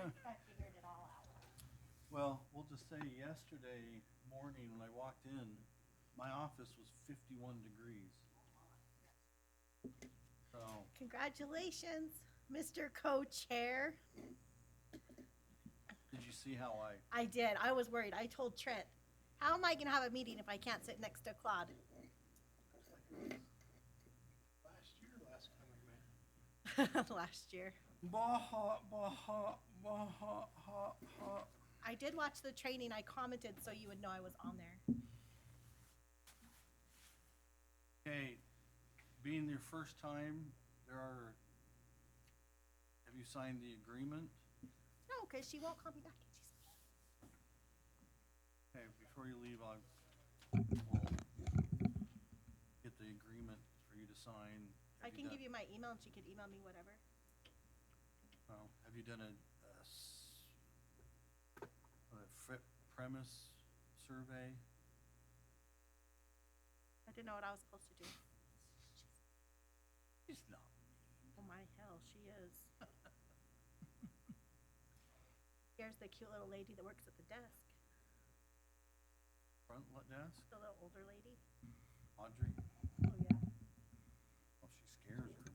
I figured it all out. Well, we'll just say yesterday morning when I walked in, my office was 51 degrees. So, Congratulations, Mr. Co-Chair. did you see how I? I did. I was worried. I told Trent, how am I going to have a meeting if I can't sit next to Claude? Last year, last time we met. Last year. Baha, baha, baha, ha, ha. I did watch the training. I commented so you would know I was on there. Okay, being your first time, have you signed the agreement? No, because she won't call me back. Okay, before you leave, we'll get the agreement for you to sign. I can give you my email and she could email me whatever. Have you done a premise survey? I didn't know what I was supposed to do. It's not. Oh my hell, she is. Here's the cute little lady that works at the desk. Front desk? The little older lady. Audrey? Oh yeah. Oh, she scares her.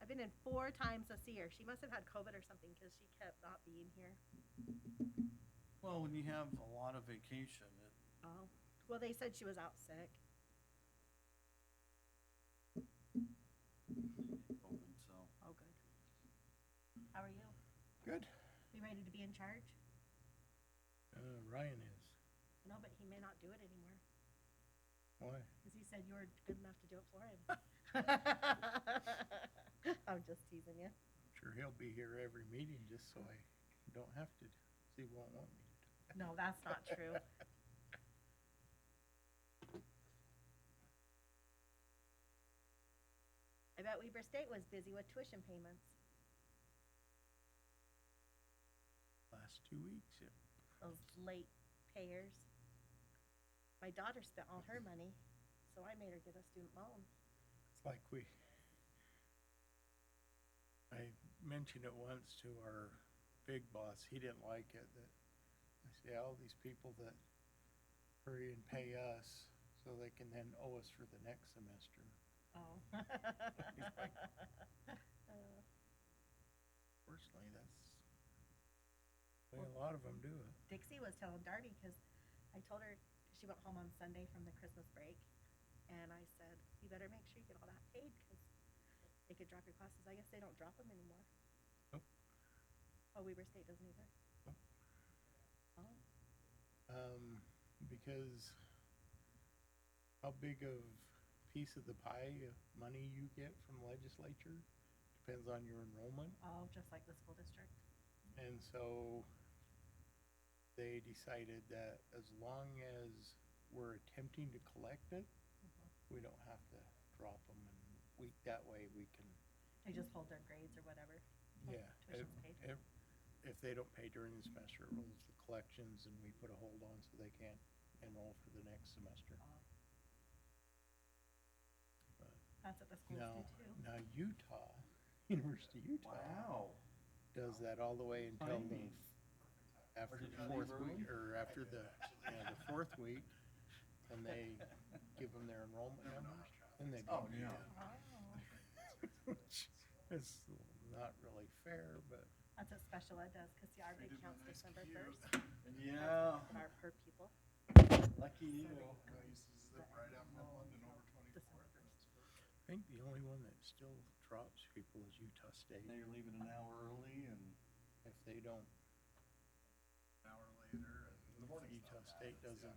I've been in 4 times to see her. She must have had COVID or something because she kept not being here. Well, when you have a lot of vacation, Oh. Well, they said she was out sick. open, so. Oh, good. How are you? Good. You ready to be in charge? Ryan is. No, but he may not do it anymore Why? because he said you were good enough to do it for him. I'm just teasing you. I'm sure he'll be here every meeting just so I don't have to. He won't want me to. No, that's not true. I bet Weber State was busy with tuition payments. Last 2 weeks, yeah. Those late payers. My daughter spent all her money, so I made her get a student loan. It's like I mentioned it once to our big boss. He didn't like it. That I say all these people that hurry and pay us so they can then owe us for the next semester. Oh. Personally, that's the way a lot of them do it. Dixie was telling Darby because I told her she went home on Sunday from the Christmas break, and I said, you better make sure you get all that paid because they could drop your classes. I guess they don't drop them anymore. Nope. Oh, Weber State doesn't either. Nope. Oh. Because how big of piece of the pie of money you get from legislature depends on your enrollment. Oh, just like the school district. And so they decided that as long as we're attempting to collect it, we don't have to drop them, and that way we can, They just hold their grades or whatever. yeah. Tuition's paid. If they don't pay during the semester, it rolls the collections and we put a hold on so they can't enroll for the next semester. But That's what the schools do too. now Utah, University of Utah. Wow. Does that all the way until Timing. after Or did the you fourth leave week, early? or after the fourth week, and they give them their enrollment numbers, and they Oh, bump it yeah. up. Oh. It's not really fair, but That's what special ed does because our big count's December 1st. Yeah, And our per pupil. lucky you. December 1st. I think the only one that still drops people is Utah State. Now you're leaving an hour early and. If they don't, Utah State doesn't,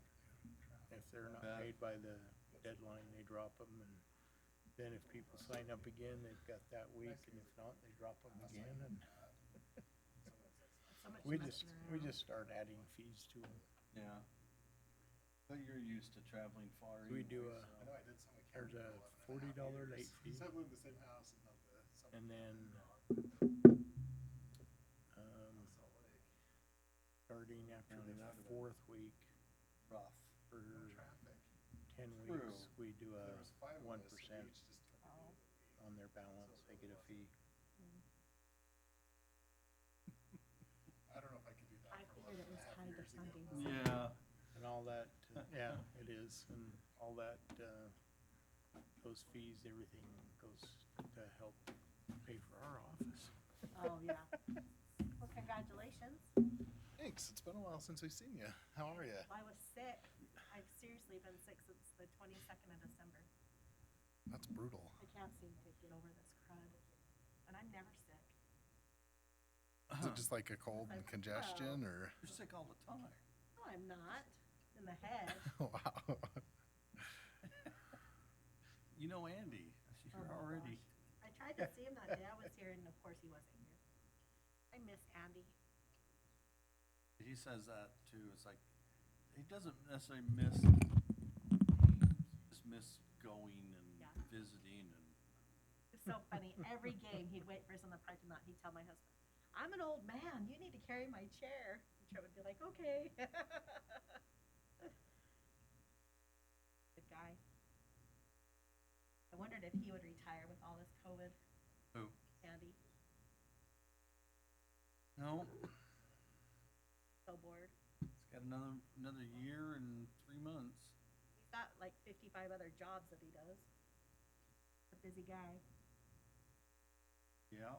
if they're not Bet. paid by the deadline, they drop them, and then if people sign up again, they've got that week, and if not, they drop them again, and So much we messing around. just start adding fees to them. Yeah. But you're used to traveling far. We do anyway, a- so. There's a $40 late fee, So I live in the same house and not the. and then, starting after County the roundabout. fourth week, Rough. for Traffic. 10 True. weeks, we do There a was 5 of us, and 1% we each just took Oh. on their balance, they get a fee. Funding. Yeah, and all that, yeah, it is, and all that, those fees, everything goes to help pay for our office. Oh, yeah. Well, congratulations. Thanks. It's been a while since we've seen you. How are you? I was sick. I've seriously been sick since the 22nd of December. That's brutal. I can't seem to get over this crud. And I'm never sick. Is it just like a cold and congestion, or? you're sick all the time. No, I'm not. In the head. Wow. You know Andy, Oh you're my already, gosh. I tried to see him that day. I was here, and of course he wasn't here. I miss Andy. he says that too, it's like, he doesn't necessarily miss, just miss going and Yeah. visiting and, It's so funny. Every game, he'd wait for us in the parking lot. He'd tell my husband, "I'm an old man. You need to carry my chair." And Trent would be like, "Okay." Good guy. I wondered if he would retire with all this COVID, who? Andy. No, So bored. he's got another year and 3 months. He's got like 55 other jobs that he does. A busy guy. Yeah.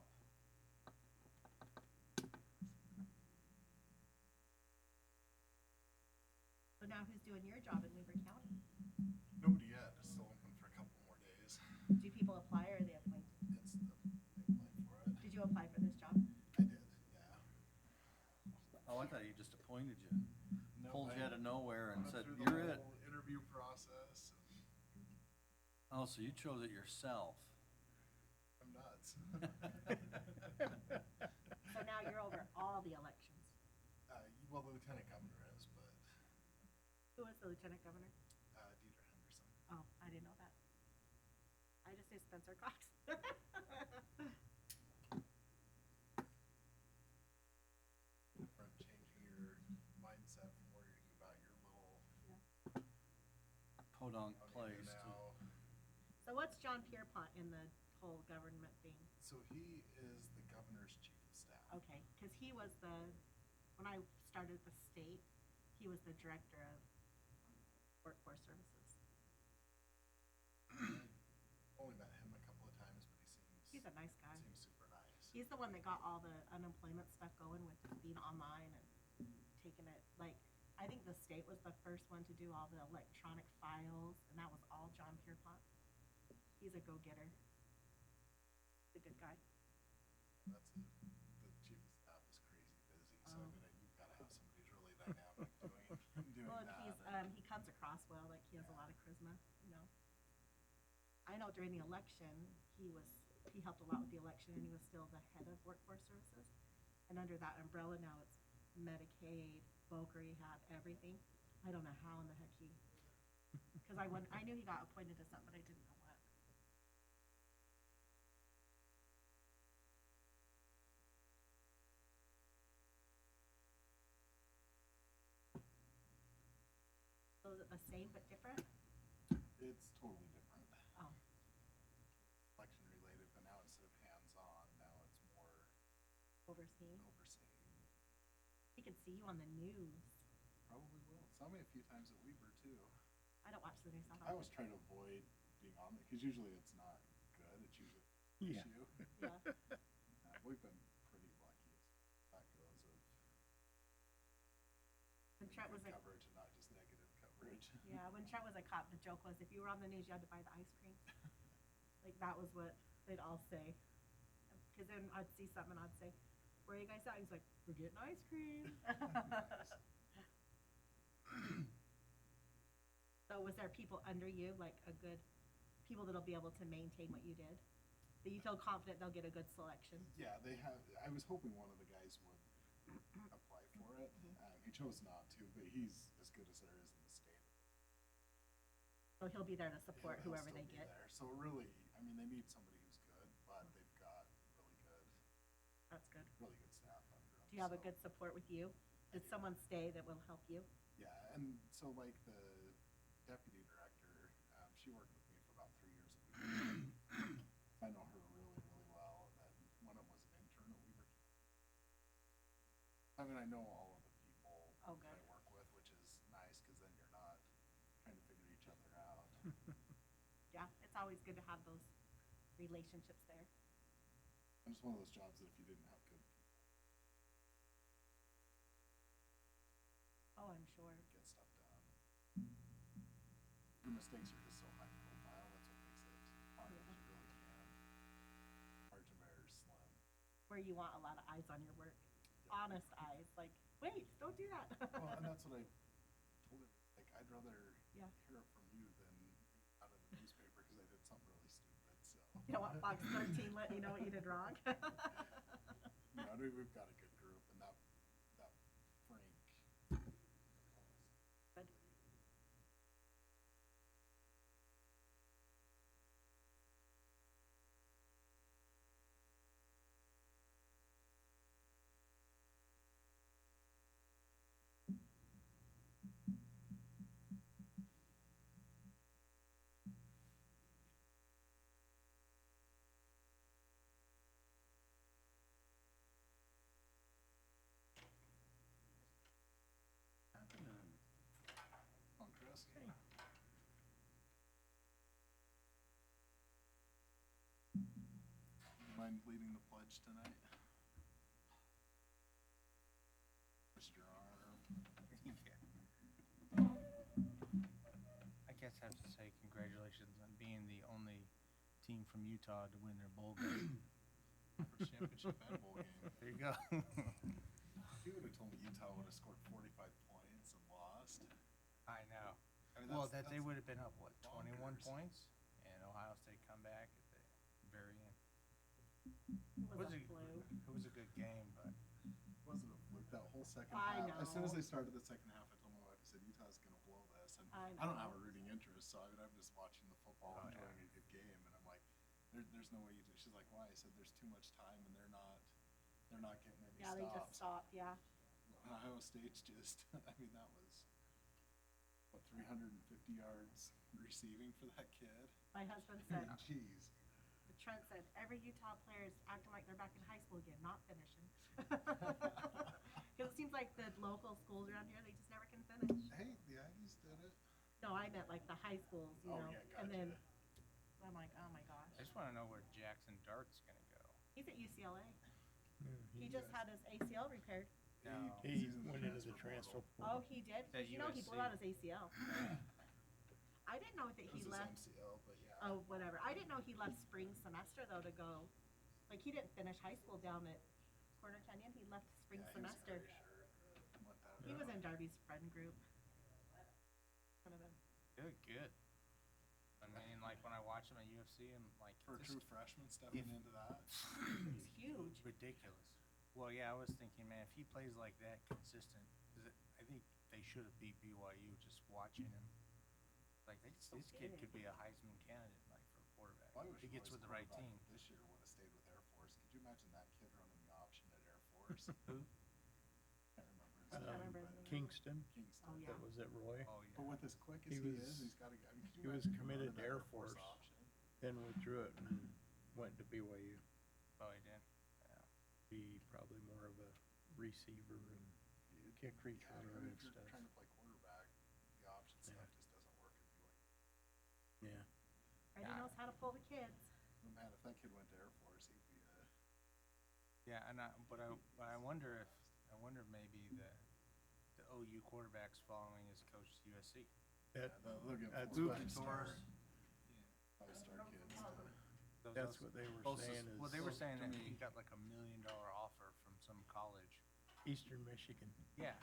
So now who's doing your job in Weaver County? Nobody yet. It's still open for a couple more days. Do people apply or are they appointed? It's the they apply for it. Did you apply for this job? I did, yeah. Oh, I thought he just appointed you, No, pulled you I out of nowhere and went said, through the you're it. whole interview process. And Oh, so you chose it yourself. I'm nuts. So now you're over all the elections. Well, the lieutenant governor is, but Who was the lieutenant governor? Deidre Henderson. Oh, I didn't know that. I just knew Spencer Cox. From changing your mindset from worrying about your little Podunk out here place. now. So what's John Pierpont in the whole government thing? So he is the governor's chief of staff. Okay, because he was when I started at the state, he was the director of workforce services. Only met him a couple of times, but He's a nice guy. seems super nice. He's the one that got all the unemployment stuff going with being online and taking it, like, I think the state was the first one to do all the electronic files, and that was all John Pierpont. He's a go-getter. He's a good guy. The chief of staff is crazy busy, so Oh. you've got to have somebody who's really dynamic doing Well, and that. he comes across well, like he has a lot of charisma, you know. I know during the election, he helped a lot with the election, and he was still the head of workforce services. And under that umbrella now, it's Medicaid, voc rehab, everything. I don't know how in the heck because I knew he got appointed to something, but I didn't know what. So is it the same but different? It's totally different. Oh, Election related, but now instead of hands-on, now it's more overseeing. overseeing. He can see you on the news. Probably will. Saw me a few times at Weber too. I don't watch the news. I always try to avoid being on it, because usually it's not good. It's usually an Yeah. issue. Yeah. We've been pretty lucky as that goes of When Trent was good a coverage and not just negative coverage. Yeah, when Trent was a cop, the joke was if you were on the news, you had to buy the ice cream. Like that was what they'd all say. Because then I'd see something and I'd say, "Where are you guys at?" He's like, "We're getting ice cream." So was there people under you, like people that'll be able to maintain what you did? So you feel confident they'll get a good selection? Yeah, they have. I was hoping one of the guys would apply for it. He chose not to, but he's as good as there is in the state. So he'll be there to support He'll whoever still they be get. there. So really, I mean, they need somebody who's good, but they've got That's good. really good staff under them. Do you have a so- good support with you? Did someone stay that will help you? Yeah, and so like the deputy director, she worked with me for about 3 years at Weaver. I know her really, really well, and then one of them was an intern at Weaver. I mean, I know all of the people Oh, that I good. work always good to have those relationships there. And it's one of those jobs that if you didn't have good people, Oh, I'm sure. get stuff done. Your mistakes are just so high profile, that's what makes it hard, Yeah. you really can. Margin of error is slim. Where you want a lot of eyes on your work, Yeah. honest eyes, like, wait, don't do that. Well, and that's what I told her, like, I'd rather Yeah. hear it from you than out of the newspaper, cause I did something really stupid, so. You don't want Fox 13 letting you know what you did wrong. You know, we've got a good group, and that Frank. Good. On Chris? You mind leading the pledge tonight? Twist your arm. I guess I have to say congratulations on being the only team from Utah to win their bowl game. Conference championship and bowl game. There you go. If you would've told me Utah would've scored 45 points and lost. I know. I mean, Well, that's they would have been up, what, 21 bonkers. points? And Ohio State come back at the very end. It was a fluke. It was a good game, but Wasn't a fluke, that whole second I half. As soon as know. they started the second half, I told my wife, I said, Utah's gonna blow this, and I I don't have know. a rooting interest, so I mean, I'm just watching the football, Oh, enjoying yeah. a good game, and I'm like, there's no way you do, she's like, why? I said, there's too much time, and they're not getting any Yeah, they just stops. stopped, yeah. And Ohio State's just, I mean, that was, what, 350 yards receiving for that kid? My husband I said, mean, jeez. Trent said, every Utah player is acting like they're back in high school again, not finishing. Because it seems like the local schools around here, they just never can finish. Hey, the Aggies did it. No, I meant like the high schools, you Oh, know, yeah, and then, gotcha. I'm like, oh my I gosh. just want to know where Jackson Dart's going to go. He's at UCLA. Yeah, He just had his ACL repaired. No. He He's in went into the transfer Oh, portal. he did? At You know, he blew USC. out his ACL. I didn't know that It he was his left, MCL, but yeah. oh, whatever. I didn't know he left spring semester though to go, like, he didn't finish high school down at Corner Canyon. He left spring Yeah, he was semester. pretty sure. Went that He was route. in Darby's friend group. Kind of a, Good. I mean, like when I watch him at UFC, I'm like, For a this true freshman stepping if- into that. he's huge. ridiculous. Well, yeah, I was thinking, man, if he plays like that consistent, 'cause I think they should have beat BYU just watching him. Like, this kid could be a Heisman candidate, like, for a quarterback. Well, I wish He gets Roy's with the right quarterback team. This year would have stayed with Air Force. Could you imagine that kid running the option at Air Force? Who? Can't remember his I can't name, remember his but name. Kingston, Kingston. Oh, yeah. that was at Roy, Oh, But yeah. with as quick as He he was- is, he's got to. I mean, could he you was imagine him committed running to that Air Force. option? then withdrew it and went to BYU. Oh, he did. Yeah. Be probably more of a receiver and kick Yeah, I returner mean, and if you're stuff. trying to play quarterback, the option Yeah. stuff just doesn't work at BYU. Yeah. Freddie knows how to pull the kids. But man, if that kid went to Air Force, he'd be a. Yeah, but I wonder if maybe the OU quarterback's following his coach to USC. That, They'll get that's full what- five-star kids. Those- that's those- what they were Closest- saying Well, is they were So, saying to that me- he got like $1 million offer from some college. Eastern Michigan. Yeah.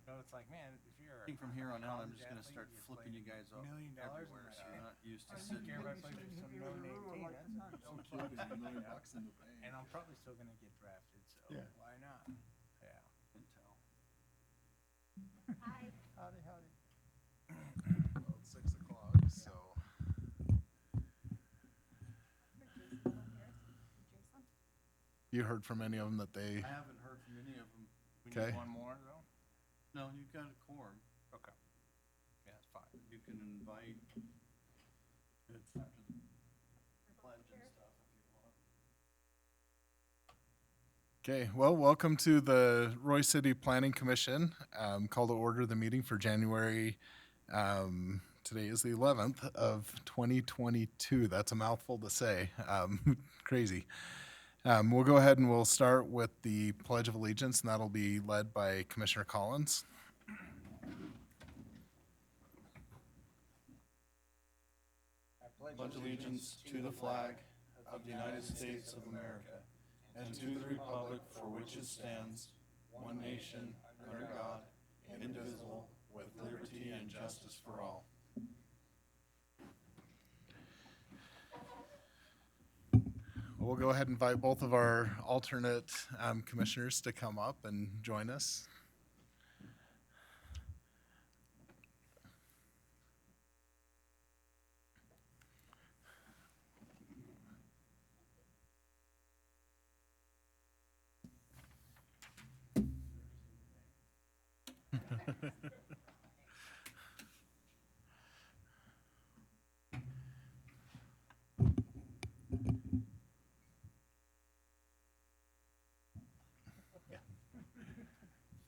So it's like, man, if you're I think from here on out, I'm college just gonna athlete, start you're flipping you playing guys off $1 million in everywhere, that so you're game. not used to I sitting think here. everybody plays for some no name team. That's not No kidding, $1 million bucks in the bank. And I'm probably still gonna get drafted, so Yeah. why not? Yeah. Can tell. Hi. Howdy. Well, it's 6 o'clock, so. Jason? You heard from any of them that they? I haven't heard from any of them. We Okay. need one more though? No, you've got a quorum. Okay. Yeah, it's fine. You can invite Good. after the pledge and stuff if you want. Okay, well, welcome to the Roy City Planning Commission. Call to order the meeting for January today is the 11th of 2022. That's a mouthful to say. Crazy. We'll go ahead and we'll start with the Pledge of Allegiance, and that'll be led by Commissioner Collins. Pledge allegiance to the flag of the United States of America and to the republic for which it stands, one nation, under God, indivisible, with liberty and justice for all. We'll go ahead and invite both of our alternate commissioners to come up and join us.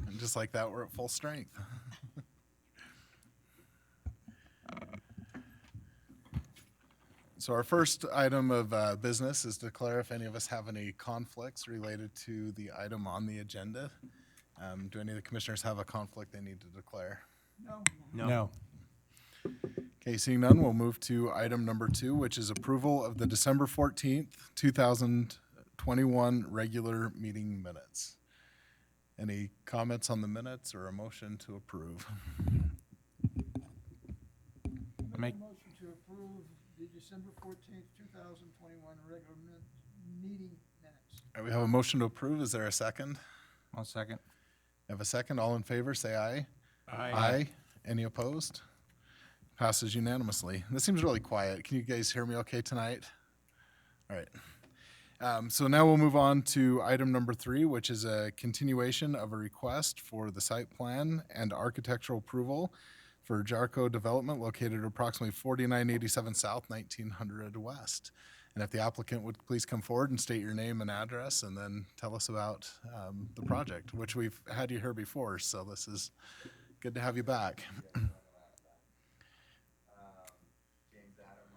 And just like that, we're at full strength. So our first item of business is to declare if any of us have any conflicts related to the item on the agenda. Do any of the commissioners have a conflict they need to declare? No. Okay, seeing none, we'll move to item number 2, which is approval of the December 14th, 2021 regular meeting minutes. Any comments on the minutes or a motion to approve? Make- a motion to approve the December 14th, 2021 regular meeting minutes. All right, we have a motion to approve. Is there a second? One second. Have a second. All in favor, say aye. Aye. Any opposed? Passes unanimously. This seems really quiet. Can you guys hear me okay tonight? All right. So now we'll move on to item number 3, which is a continuation of a request for the site plan and architectural approval for Jarco Development located at approximately 4987 South, 1900 West. And if the applicant would please come forward and state your name and address and then tell us about the project, which we've had you here before, so this is good to have you back. James Adams.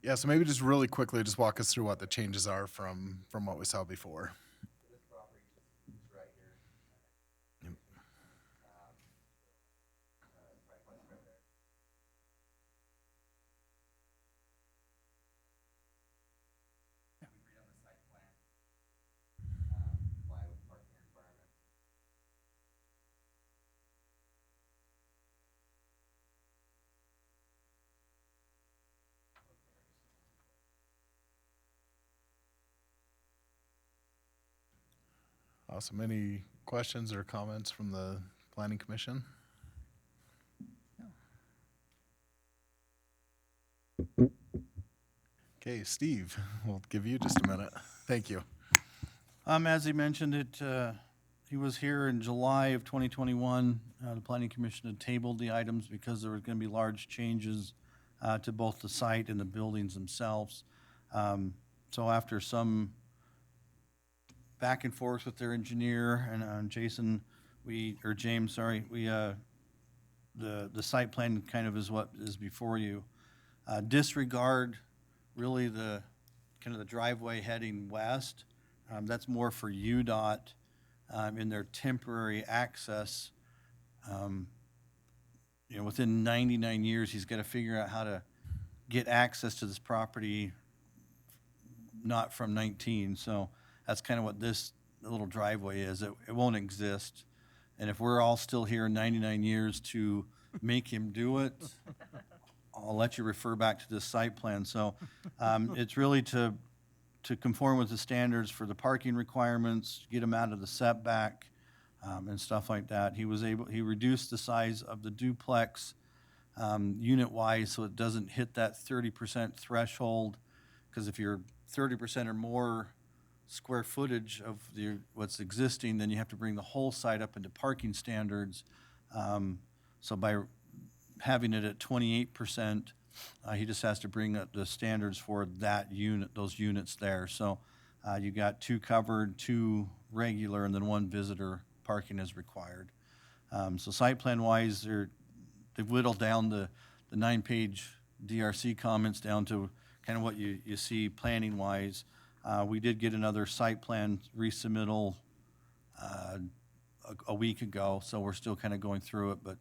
Yeah, so maybe just really quickly, just walk us through what the changes are from what we saw before. This property is right here. Yep. Right there. We redone the site plan, comply with parking requirements. Awesome. Any questions or comments from the Planning Commission? Okay, Steve, we'll give you just a minute. Thank you. As he mentioned it, he was here in July of 2021. The Planning Commission had tabled the items because there were going to be large changes to both the site and the buildings themselves. So after some back and forth with their engineer and James, the site plan kind of is what is before you. Disregard really the kind of the driveway heading west. That's more for UDOT in their temporary access. Within 99 years, he's got to figure out how to get access to this property, not from 19. So that's kind of what this little driveway is. It won't exist. And if we're all still here in 99 years to make him do it, I'll let you refer back to this site plan. So it's really to conform with the standards for the parking requirements, get him out of the setback, and stuff like that. He reduced the size of the duplex unit-wise so it doesn't hit that 30% threshold. because if you're 30% or more square footage of what's existing, then you have to bring the whole site up into parking standards. So by having it at 28%, he just has to bring up the standards for that unit, those units there. So you got 2 covered, 2 regular, and then 1 visitor parking is required. So site plan wise, they've whittled down the 9-page DRC comments down to kind of what you see planning wise. We did get another site plan resubmittal a week ago, so we're still kind of going through it, but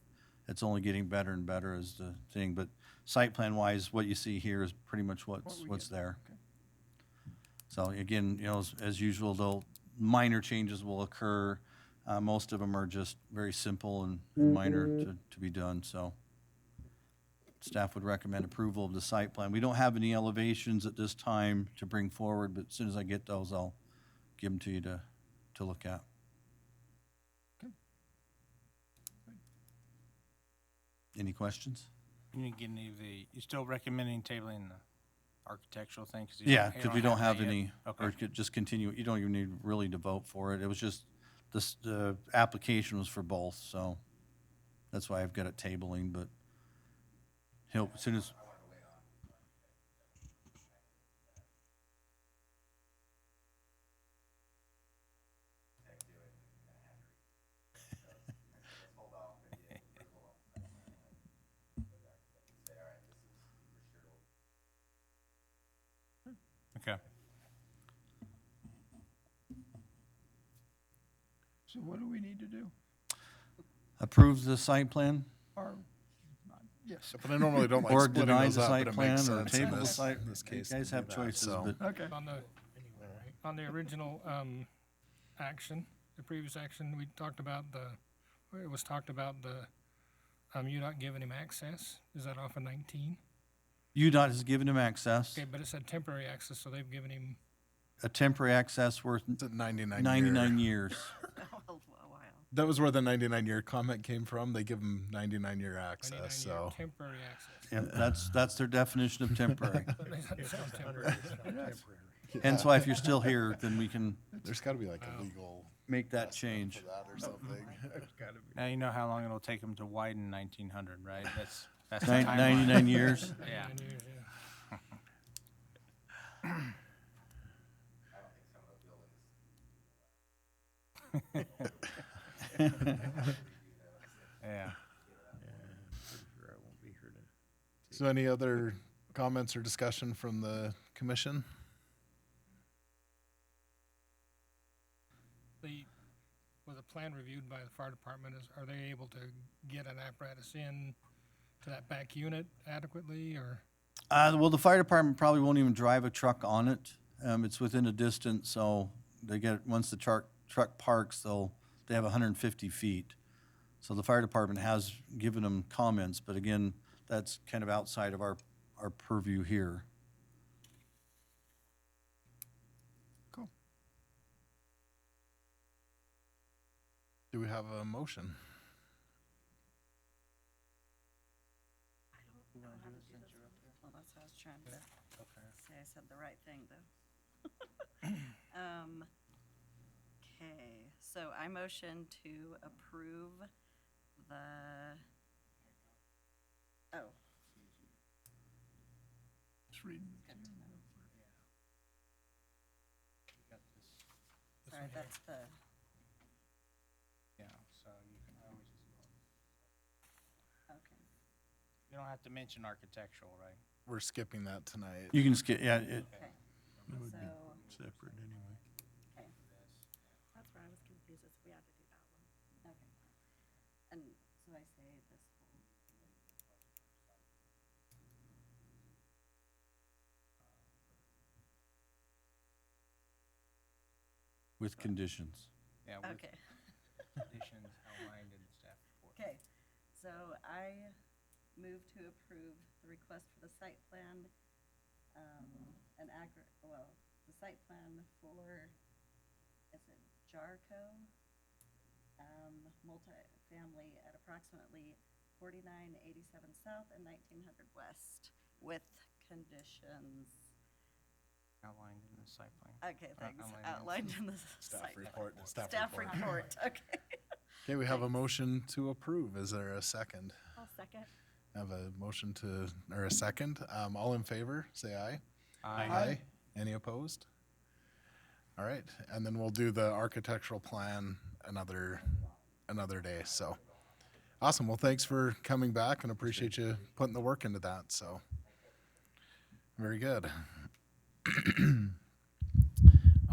it's only getting better and better as the thing. But site plan wise, what you see here is pretty much what's there. So again, you know, as usual, minor changes will occur. Most of them are just very simple and minor to be done, so staff would recommend approval of the site plan. We don't have any elevations at this time to bring forward, but as soon as I get those, I'll give them to you to look at. Any questions? You didn't get any of you still recommending tabling the architectural thing? Yeah, because we don't have that yet? any, Okay. or could just continue, you don't even need really to vote for it. It was just, the application was for both, so that's why I've got it tabling, but he'll, as soon as, Hold off and get approval on the site plan, and then go back to them and say, all right, this is for sure. Okay. So what do we need to do? approve the site plan, Or, yes, But I normally don't like or splitting deny those the up, site but it plan, makes or sense in table the this- site. in this You case guys to have do that, choices, so. but okay. On the original action, the previous action, we talked about it was talked about you not giving him access. Is that off of 19? UDOT has given him access, Okay, but it said temporary access, so they've given him, a temporary access worth It's at 99 99 year. years. A while. That was where the 99-year comment came from. They give them 99-year 99 access, year so. temporary access. Yeah, that's their definition of temporary. But it doesn't sound temporary. Hence why if you're still here, then we can There's gotta be like a legal make that change. for that or something. Now you know how long it'll take them to widen 1900, right? That's the Nin- timeline. 99 years. Yeah. 99 years, yeah. I don't think some of the buildings. Yeah. Pretty sure I won't be here to. So any other comments or discussion from the commission? Was a plan reviewed by the fire department? Are they able to get an apparatus in to that back unit adequately, or? Well, the fire department probably won't even drive a truck on it. It's within a distance, so they get, once the truck parks, they have 150 feet. So the fire department has given them comments, but again, that's kind of outside of our purview here. Cool. Do we have a motion? Well, that's what I was trying to say. I said the right thing, though. Okay, so I motion to approve the, oh, Just read. sorry, that's the, Yeah, so you can always just vote. okay. You don't have to mention architectural, right? We're skipping that tonight. You can just get, yeah, Okay, It would so, be separate anyway. okay, That's where I was confused, is we had to do that one. okay. And so I say this whole, with conditions. Yeah, with okay. conditions outlined in the staff report. Okay, so I move to approve the request for the site plan, the site plan for, is it Jarco? Multifamily at approximately 4987 South and 1900 West with conditions. With conditions outlined in staff report. With conditions. Okay, so I say this whole, With conditions. okay. So I move to approve the request for the site plan, outlined in the site plan. Okay, thanks. outlined in Outlined in the Staff site plan. report, staff Staff report. report, okay. Okay, we have a motion to approve. Is there a second? I'll second. I have a motion to, or a second. All in favor, say aye. Aye. Any opposed? All right, and then we'll do the architectural plan another day, so. Awesome, well, thanks for coming back and appreciate you putting the work into that, so. Very good.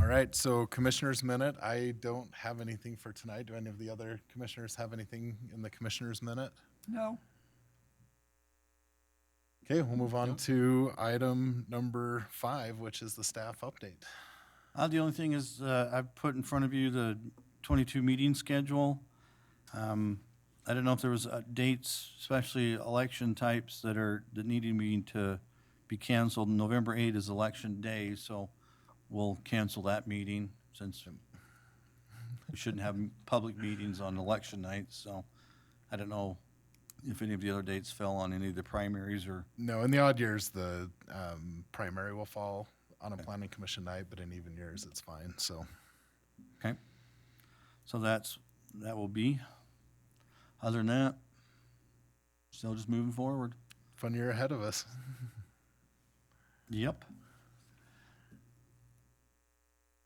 All right, so Commissioner's Minute, I don't have anything for tonight. Do any of the other commissioners have anything in the Commissioner's Minute? No, Okay, we'll move on to item number 5, which is the staff update. The only thing is, I've put in front of you the 22 meeting schedule. I don't know if there was dates, especially election types that needed to be canceled. November 8 is election day, so we'll cancel that meeting since we shouldn't have public meetings on election nights, so I don't know if any of the other dates fell on any of the primaries or. No, in the odd years, the primary will fall on a planning commission night, but in even years, it's fine, so. Okay. So that will be. Other than that, still just moving forward. Fun year ahead of us. Yep.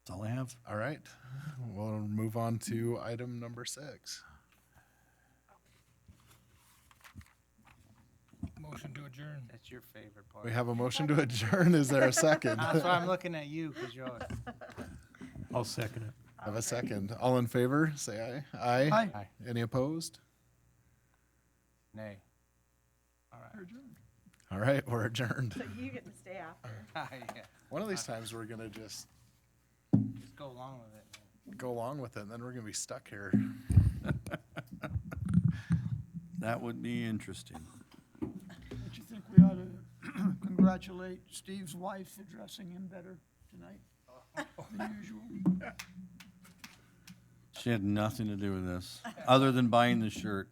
That's all I have. All right, we'll move on to item number 6. Motion to adjourn. That's your favorite part. We have a motion to adjourn. Is there a second? That's why I'm looking at you, because you're, I'll second it. Have a second. All in favor, say aye. Aye. Aye. Aye. Any opposed? nay. All right. You're adjourned. All right, we're adjourned. So you get to stay after. Yeah, One of these times, we're gonna just just go along with it, man. go along with it, and then we're gonna be stuck here. That would be interesting. Don't you think we ought to congratulate Steve's wife for dressing him better tonight than usual? She had nothing to do with this, other than buying the shirt.